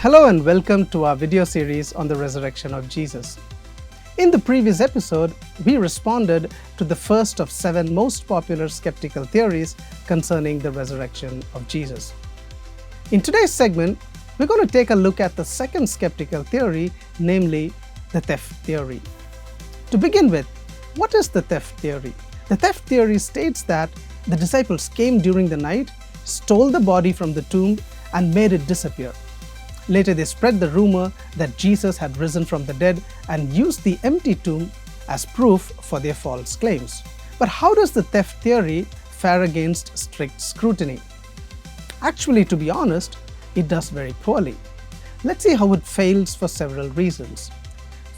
Hello and welcome to our video series on the resurrection of Jesus. In the previous episode, we responded to the first of 7 most popular skeptical theories concerning the resurrection of Jesus. In today's segment, we're going to take a look at the second skeptical theory, namely the theft theory. To begin with, what is the theft theory? The theft theory states that the disciples came during the night, stole the body from the tomb, and made it disappear. Later, they spread the rumor that Jesus had risen from the dead and used the empty tomb as proof for their false claims. But how does the theft theory fare against strict scrutiny? Actually, to be honest, it does very poorly. Let's see how it fails for several reasons.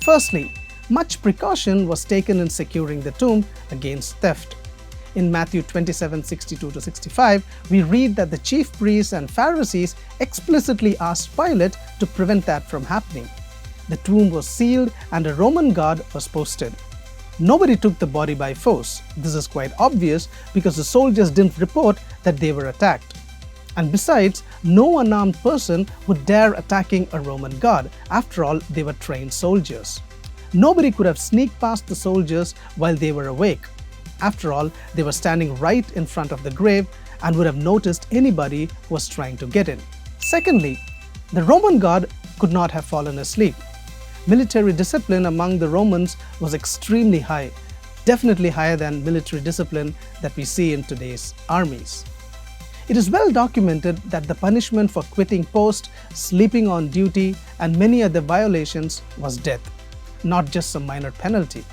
Firstly, much precaution was taken in securing the tomb against theft. In Matthew 27:62-65, we read that the chief priests and Pharisees explicitly asked Pilate to prevent that from happening. The tomb was sealed and a Roman guard was posted. Nobody took the body by force. This is quite obvious because the soldiers didn't report that they were attacked. And besides, no unarmed person would dare attacking a Roman guard. After all, they were trained soldiers. Nobody could have sneaked past the soldiers while they were awake. After all, they were standing right in front of the grave and would have noticed anybody who was trying to get in. Secondly, the Roman guard could not have fallen asleep. Military discipline among the Romans was extremely high, definitely higher than military discipline that we see in today's armies. It is well documented that the punishment for quitting post, sleeping on duty, and many other violations was death, not just some minor penalty.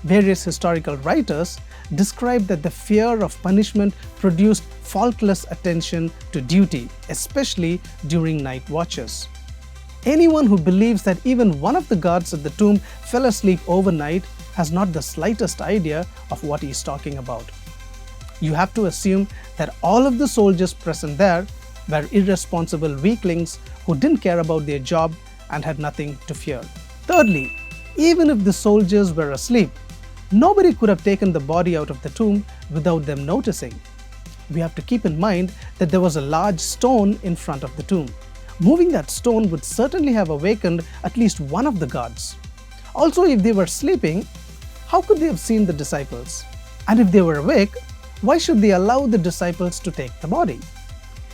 Various historical writers describe that the fear of punishment produced faultless attention to duty, especially during night watches. Anyone who believes that even one of the guards at the tomb fell asleep overnight has not the slightest idea of what he is talking about. You have to assume that all of the soldiers present there were irresponsible weaklings who didn't care about their job and had nothing to fear. Thirdly, even if the soldiers were asleep, nobody could have taken the body out of the tomb without them noticing. We have to keep in mind that there was a large stone in front of the tomb. Moving that stone would certainly have awakened at least one of the guards. Also, if they were sleeping, how could they have seen the disciples? And if they were awake, why should they allow the disciples to take the body?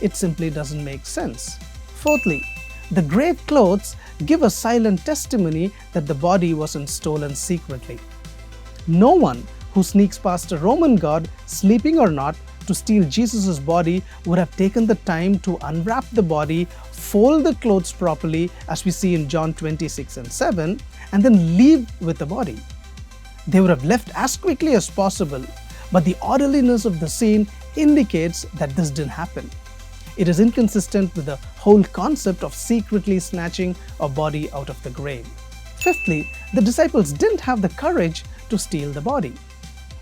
It simply doesn't make sense. Fourthly, the grave clothes give a silent testimony that the body wasn't stolen secretly. No one who sneaks past a Roman guard, sleeping or not, to steal Jesus' body would have taken the time to unwrap the body, fold the clothes properly, as we see in John 26:7, and then leave with the body. They would have left as quickly as possible, but the orderliness of the scene indicates that this didn't happen. It is inconsistent with the whole concept of secretly snatching a body out of the grave. Fifthly, the disciples didn't have the courage to steal the body.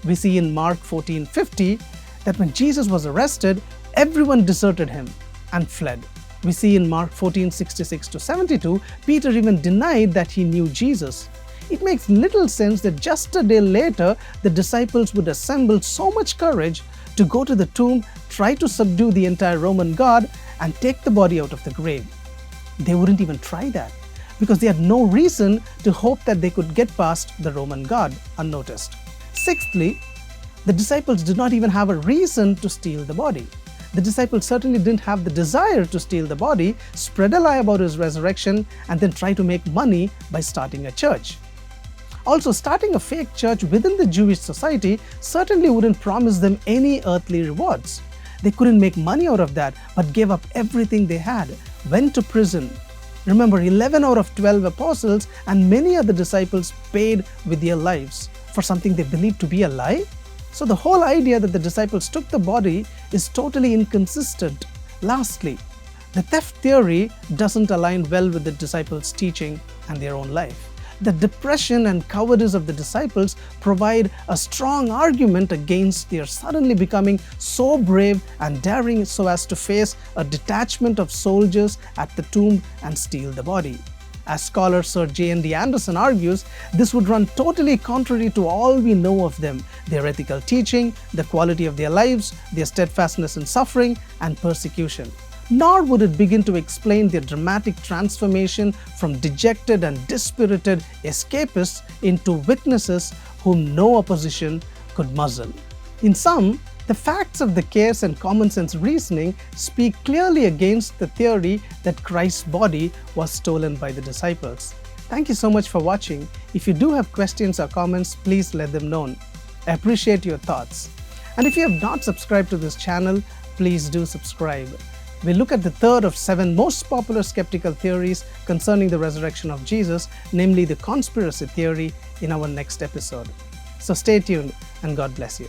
We see in Mark 14:50 that when Jesus was arrested, everyone deserted him and fled. We see in Mark 14:66-72, Peter even denied that he knew Jesus. It makes little sense that just a day later, the disciples would assemble so much courage to go to the tomb, try to subdue the entire Roman guard, and take the body out of the grave. They wouldn't even try that, because they had no reason to hope that they could get past the Roman guard unnoticed. Sixthly, the disciples did not even have a reason to steal the body. The disciples certainly didn't have the desire to steal the body, spread a lie about his resurrection, and then try to make money by starting a church. Also, starting a fake church within the Jewish society certainly wouldn't promise them any earthly rewards. They couldn't make money out of that, but gave up everything they had, went to prison. Remember, 11 out of 12 apostles and many other disciples paid with their lives for something they believed to be a lie. So the whole idea that the disciples took the body is totally inconsistent. Lastly, the theft theory doesn't align well with the disciples' teaching and their own life. The depression and cowardice of the disciples provide a strong argument against their suddenly becoming so brave and daring so as to face a detachment of soldiers at the tomb and steal the body. As scholar Sir J.N.D. Anderson argues, this would run totally contrary to all we know of them, their ethical teaching, the quality of their lives, their steadfastness in suffering and persecution. nor would it begin to explain their dramatic transformation from dejected and dispirited escapists into witnesses whom no opposition could muzzle. In sum, the facts of the case and common sense reasoning speak clearly against the theory that Christ's body was stolen by the disciples. Thank you so much for watching. If you do have questions or comments, please let them know. I appreciate your thoughts. And if you have not subscribed to this channel, please do subscribe. We'll look at the third of 7 most popular skeptical theories concerning the resurrection of Jesus, namely the conspiracy theory, in our next episode. So stay tuned and God bless you.